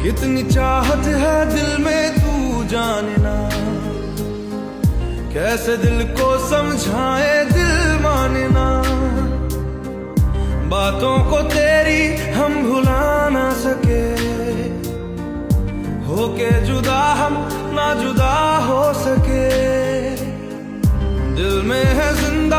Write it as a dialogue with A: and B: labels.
A: कितनी चाहत है दिल में तू जानना, कैसे दिल को समझाए दिल मानना। बातों को तेरी हम भुला ना सके, होके जुदा हम ना जुदा हो सके। दिल में है जिंदगी